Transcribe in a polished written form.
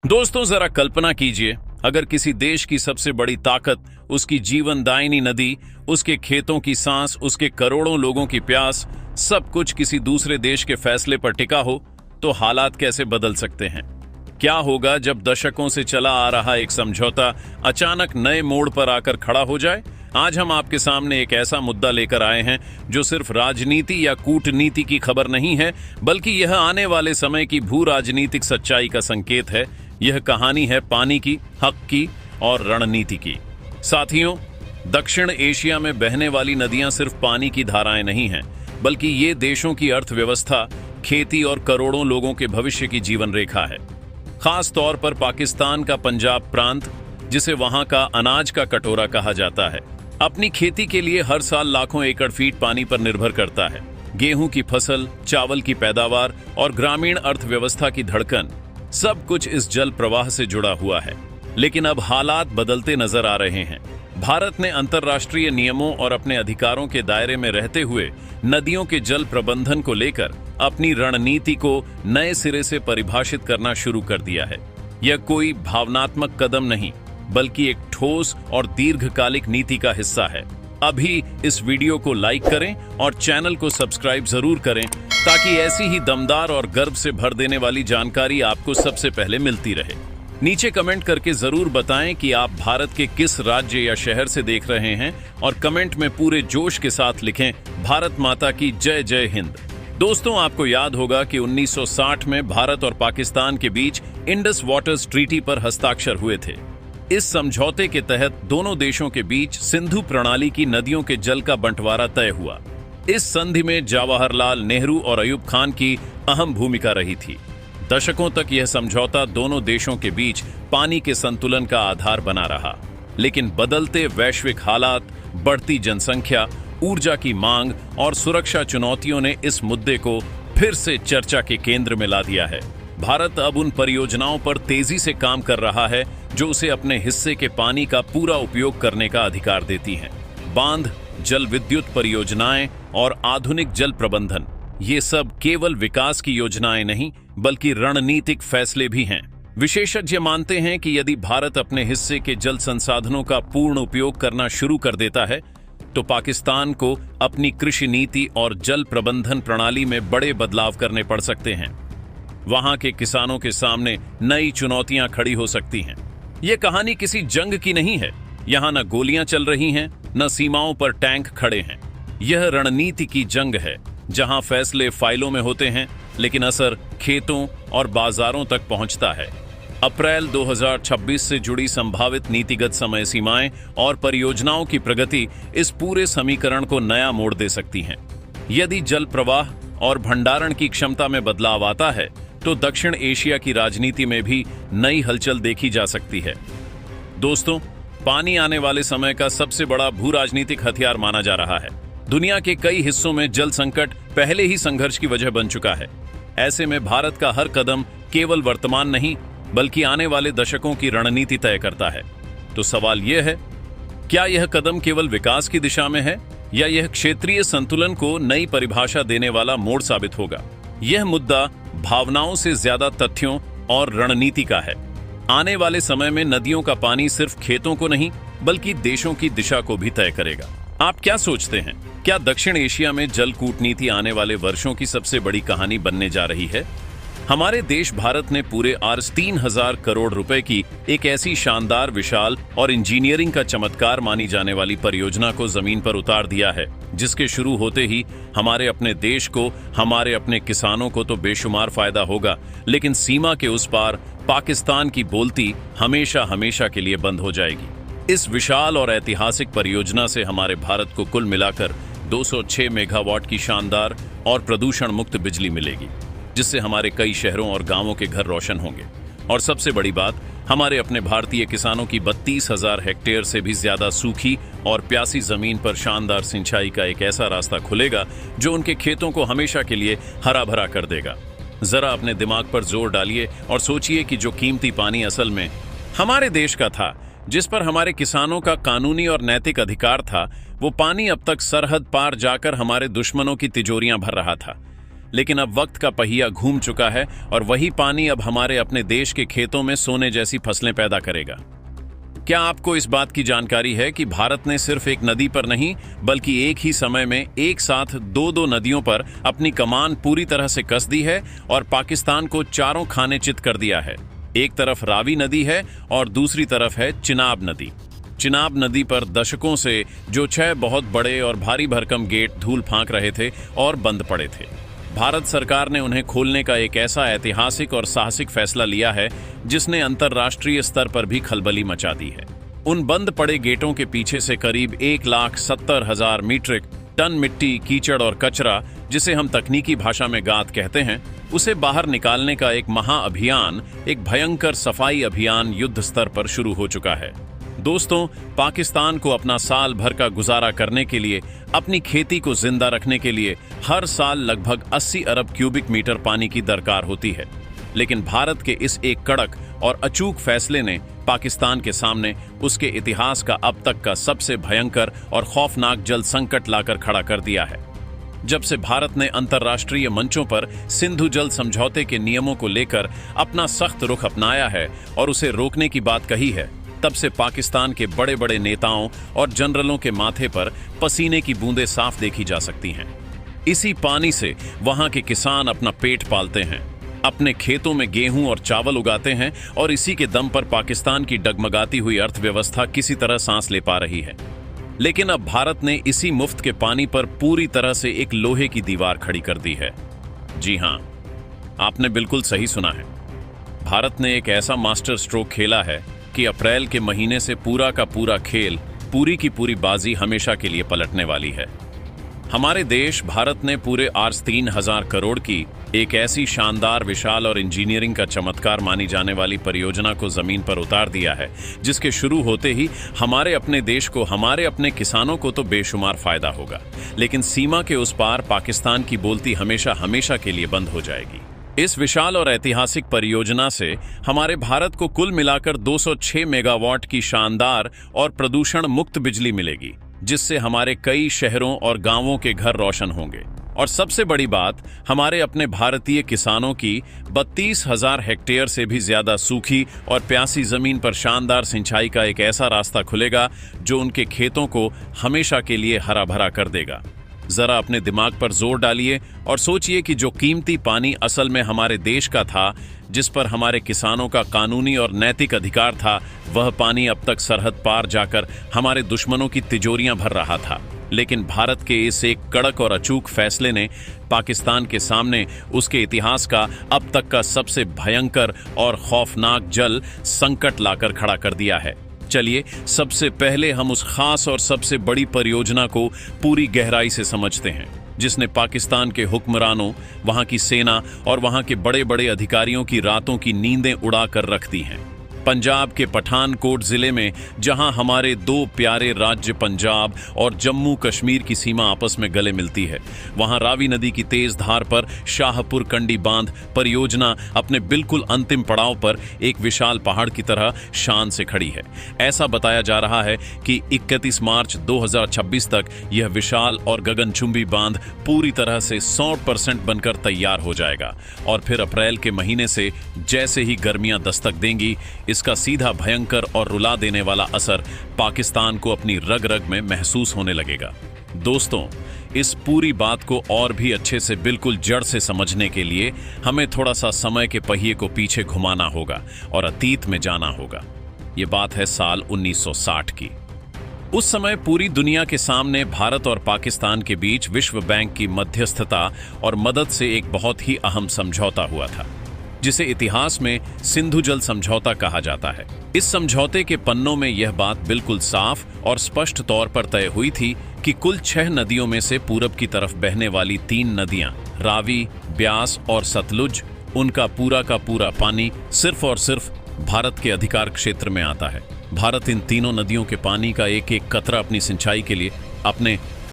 दोस्तों, जरा कल्पना कीजिए, अगर किसी देश की सबसे बड़ी ताकत उसकी जीवनदायिनी नदी, उसके खेतों की सांस, उसके करोड़ों लोगों की प्यास, सब कुछ किसी दूसरे देश के फैसले पर टिका हो, तो हालात कैसे बदल सकते हैं? क्या होगा जब दशकों से चला आ रहा एक समझौता अचानक नए मोड़ पर आकर खड़ा हो जाए? आज हम आपके सामने एक ऐसा मुद्दा लेकर आए हैं जो सिर्फ राजनीति या कूटनीति की खबर नहीं है, बल्कि यह आने वाले समय की भू राजनीतिक सच्चाई का संकेत है। यह कहानी है पानी की, हक की और रणनीति की। साथियों, दक्षिण एशिया में बहने वाली नदियां सिर्फ पानी की धाराएं नहीं हैं, बल्कि ये देशों की अर्थव्यवस्था, खेती और करोड़ों लोगों के भविष्य की जीवन रेखा है। खास तौर पर पाकिस्तान का पंजाब प्रांत, जिसे वहां का अनाज का कटोरा कहा जाता है, अपनी खेती के लिए हर साल लाखों एकड़ फीट पानी पर निर्भर करता है। गेहूं की फसल, चावल की पैदावार और ग्रामीण अर्थव्यवस्था की धड़कन, सब कुछ इस जल प्रवाह से जुड़ा हुआ है। लेकिन अब हालात बदलते नजर आ रहे हैं। भारत ने अंतर्राष्ट्रीय नियमों और अपने अधिकारों के दायरे में रहते हुए नदियों के जल प्रबंधन को लेकर अपनी रणनीति को नए सिरे से परिभाषित करना शुरू कर दिया है। यह कोई भावनात्मक कदम नहीं, बल्कि एक ठोस और दीर्घकालिक नीति का हिस्सा है। अभी इस वीडियो को लाइक करें और चैनल को सब्सक्राइब जरूर करें, ताकि ऐसी ही दमदार और गर्व से भर देने वाली जानकारी आपको सबसे पहले मिलती रहे। नीचे कमेंट करके जरूर बताएं कि आप भारत के किस राज्य या शहर से देख रहे हैं, और कमेंट में पूरे जोश के साथ लिखें, भारत माता की जय जय हिंद। दोस्तों, आपको याद होगा कि 1960 में भारत और पाकिस्तान के बीच इंडस वाटर्स ट्रीटी पर हस्ताक्षर हुए थे। इस समझौते के तहत दोनों देशों के बीच सिंधु प्रणाली की नदियों के जल का बंटवारा तय हुआ। इस संधि में जवाहरलाल नेहरू और अयूब खान की अहम भूमिका रही थी। दशकों तक यह समझौता दोनों देशों के बीच पानी के संतुलन का आधार बना रहा। लेकिन बदलते वैश्विक हालात, बढ़ती जनसंख्या, ऊर्जा की मांग और सुरक्षा चुनौतियों ने इस मुद्दे को फिर से चर्चा के केंद्र में ला दिया है। भारत अब उन परियोजनाओं पर तेजी से काम कर रहा है जो उसे अपने हिस्से के पानी का पूरा उपयोग करने का अधिकार देती हैं। बांध, जल विद्युत परियोजनाएं और आधुनिक जल प्रबंधन, ये सब केवल विकास की योजनाएं नहीं, बल्कि रणनीतिक फैसले भी हैं। विशेषज्ञ मानते हैं कि यदि भारत अपने हिस्से के जल संसाधनों का पूर्ण उपयोग करना शुरू कर देता है, तो पाकिस्तान को अपनी कृषि नीति और जल प्रबंधन प्रणाली में बड़े बदलाव करने पड़ सकते हैं। वहां के किसानों के सामने नई चुनौतियां खड़ी हो सकती हैं। यह कहानी किसी जंग की नहीं है। यहां न गोलियां चल रही हैं, न सीमाओं पर टैंक खड़े हैं। यह रणनीति की जंग है, जहां फैसले फाइलों में होते हैं, लेकिन असर खेतों और बाजारों तक पहुंचता है। अप्रैल 2026 से जुड़ी संभावित नीतिगत समय सीमाएं और परियोजनाओं की प्रगति इस पूरे समीकरण को नया मोड़ दे सकती हैं। यदि जल प्रवाह और भंडारण की क्षमता में बदलाव आता है, तो दक्षिण एशिया की राजनीति में भी नई हलचल देखी जा सकती है। दोस्तों, पानी आने वाले समय का सबसे बड़ा भू राजनीतिक हथियार माना जा रहा है। दुनिया के कई हिस्सों में जल संकट पहले ही संघर्ष की वजह बन चुका है। ऐसे में भारत का हर कदम केवल वर्तमान नहीं, बल्कि आने वाले दशकों की रणनीति तय करता है। तो सवाल यह है, क्या यह कदम केवल विकास की दिशा में है, या यह क्षेत्रीय संतुलन को नई परिभाषा देने वाला मोड़ साबित होगा? यह मुद्दा भावनाओं से ज्यादा तथ्यों और रणनीति का है। आने वाले समय में नदियों का पानी सिर्फ खेतों को नहीं, बल्कि देशों की दिशा को भी तय करेगा। आप क्या सोचते हैं? क्या दक्षिण एशिया में जल कूटनीति आने वाले वर्षों की सबसे बड़ी कहानी बनने जा रही है? हमारे देश भारत ने पूरे 3,000 करोड़ रुपए की एक ऐसी शानदार, विशाल और इंजीनियरिंग का चमत्कार मानी जाने वाली परियोजना को जमीन पर उतार दिया है, जिसके शुरू होते ही हमारे अपने देश को, हमारे अपने किसानों को तो बेशुमार फायदा होगा, लेकिन सीमा के उस पार पाकिस्तान की बोलती हमेशा हमेशा के लिए बंद हो जाएगी। इस विशाल और ऐतिहासिक परियोजना से हमारे भारत को कुल मिलाकर 206 मेगावाट की शानदार और प्रदूषण मुक्त बिजली मिलेगी, जिससे हमारे कई शहरों और गांवों के घर रोशन होंगे। और सबसे बड़ी बात, हमारे अपने भारतीय किसानों की 32,000 हेक्टेयर से भी ज्यादा सूखी और प्यासी जमीन पर शानदार सिंचाई का एक ऐसा रास्ता खुलेगा जो उनके खेतों को हमेशा के लिए हरा भरा कर देगा। जरा अपने दिमाग पर जोर डालिए और सोचिए कि जो कीमती पानी असल में हमारे देश का था, जिस पर हमारे किसानों का कानूनी और नैतिक अधिकार था, वो पानी अब तक सरहद पार जाकर हमारे दुश्मनों की तिजोरियां भर रहा था। लेकिन अब वक्त का पहिया घूम चुका है और वही पानी अब हमारे अपने देश के खेतों में सोने जैसी फसलें पैदा करेगा। क्या आपको इस बात की जानकारी है कि भारत ने सिर्फ एक नदी पर नहीं बल्कि एक ही समय में एक साथ दो नदियों पर अपनी कमान पूरी तरह से कस दी है और पाकिस्तान को चारों खाने चित कर दिया है। एक तरफ रावी नदी है और दूसरी तरफ है चिनाब नदी। चिनाब नदी पर दशकों से जो 6 बहुत बड़े और भारी भरकम गेट धूल फांक रहे थे और बंद पड़े थे, भारत सरकार ने उन्हें खोलने का एक ऐसा ऐतिहासिक और साहसिक फैसला लिया है जिसने अंतर्राष्ट्रीय स्तर पर भी खलबली मचा दी है। उन बंद पड़े गेटों के पीछे से करीब 1,70,000 मीट्रिक टन मिट्टी, कीचड़ और कचरा, जिसे हम तकनीकी भाषा में गाद कहते हैं, उसे बाहर निकालने का एक महाअभियान, एक भयंकर सफाई अभियान युद्ध स्तर पर शुरू हो चुका है। दोस्तों, पाकिस्तान को अपना साल भर का गुजारा करने के लिए, अपनी खेती को जिंदा रखने के लिए हर साल लगभग 80 अरब क्यूबिक मीटर पानी की दरकार होती है। लेकिन भारत के इस एक कड़क और अचूक फैसले ने पाकिस्तान के सामने उसके इतिहास का अब तक का सबसे भयंकर और खौफनाक जल संकट लाकर खड़ा कर दिया है। जब से भारत ने अंतर्राष्ट्रीय मंचों पर सिंधु जल समझौते के नियमों को लेकर अपना सख्त रुख अपनाया है और उसे रोकने की बात कही है, तब से पाकिस्तान के बड़े बड़े नेताओं और जनरलों के माथे पर पसीने की बूंदें साफ देखी जा सकती हैं। इसी पानी से वहां के किसान अपना पेट पालते हैं, अपने खेतों में गेहूं और चावल उगाते हैं और इसी के दम पर पाकिस्तान की डगमगाती हुई अर्थव्यवस्था किसी तरह सांस ले पा रही है। लेकिन अब भारत ने इसी मुफ्त के पानी पर पूरी तरह से एक लोहे की दीवार खड़ी कर दी है। जी हां, आपने बिल्कुल सही सुना है। भारत ने एक ऐसा मास्टर स्ट्रोक खेला है कि अप्रैल के महीने से पूरा का पूरा खेल, पूरी की पूरी बाजी हमेशा के लिए पलटने वाली है। हमारे देश भारत ने पूरे 3,000 करोड़ की एक ऐसी शानदार, विशाल और इंजीनियरिंग का चमत्कार मानी जाने वाली परियोजना को जमीन पर उतार दिया है, जिसके शुरू होते ही हमारे अपने देश को, हमारे अपने किसानों को तो बेशुमार फायदा होगा, लेकिन सीमा के उस पार पाकिस्तान की बोलती हमेशा हमेशा के लिए बंद हो जाएगी। इस विशाल और ऐतिहासिक परियोजना से हमारे भारत को कुल मिलाकर 206 मेगावाट की शानदार और प्रदूषण मुक्त बिजली मिलेगी, जिससे हमारे कई शहरों और गांवों के घर रोशन होंगे। और सबसे बड़ी बात, हमारे अपने भारतीय किसानों की 32,000 हेक्टेयर से भी ज्यादा सूखी और प्यासी जमीन पर शानदार सिंचाई का एक ऐसा रास्ता खुलेगा जो उनके खेतों को हमेशा के लिए हरा भरा कर देगा। जरा अपने दिमाग पर जोर डालिए और सोचिए कि जो कीमती पानी असल में हमारे देश का था, जिस पर हमारे किसानों का कानूनी और नैतिक अधिकार था, वह पानी अब तक सरहद पार जाकर हमारे दुश्मनों की तिजोरियां भर रहा था। लेकिन भारत के इस एक कड़क और अचूक फैसले ने पाकिस्तान के सामने उसके इतिहास का अब तक का सबसे भयंकर और खौफनाक जल संकट लाकर खड़ा कर दिया है। चलिए सबसे पहले हम उस खास और सबसे बड़ी परियोजना को पूरी गहराई से समझते हैं, जिसने पाकिस्तान के हुक्मरानों, वहां की सेना और वहां के बड़े बड़े अधिकारियों की रातों की नींदें उड़ा कर रख दी हैं। पंजाब के पठानकोट जिले में, जहां हमारे दो प्यारे राज्य पंजाब और जम्मू कश्मीर की सीमा आपस में गले मिलती है, वहां रावी नदी की तेज धार पर शाहपुर कंडी बांध परियोजना अपने बिल्कुल अंतिम पड़ाव पर एक विशाल पहाड़ की तरह शान से खड़ी है। ऐसा बताया जा रहा है कि 31 मार्च 2026 तक यह विशाल और गगनचुंबी बांध पूरी तरह से 100% बनकर तैयार हो जाएगा और फिर अप्रैल के महीने से जैसे ही गर्मियां दस्तक देंगी, इसका सीधा भयंकर और रुला देने वाला असर पाकिस्तान को अपनी रग रग में महसूस होने लगेगा। दोस्तों, इस पूरी बात को और भी अच्छे से, बिल्कुल जड़ से समझने के लिए हमें थोड़ा सा समय के पहिए को पीछे घुमाना होगा और अतीत में जाना होगा। ये बात है साल 1960 की। उस समय पूरी दुनिया के सामने भारत और पाकिस्तान के बीच विश्व बैंक की मध्यस्थता और मदद से एक बहुत ही अहम समझौता हुआ था, जिसे इतिहास में सिंधु जल समझौता कहा जाता है। इस समझौते के पन्नों में यह बात बिल्कुल साफ और स्पष्ट तौर पर तय हुई थी कि कुल 6 नदियों में से पूरब की तरफ बहने वाली 3 नदियां, रावी, ब्यास और सतलुज, उनका पूरा का पूरा पानी सिर्फ और सिर्फ भारत के अधिकार क्षेत्र में आता है। भारत इन तीनों नदियों के पानी का एक एक कतरा अपनी सिंचाई के लिए, अपने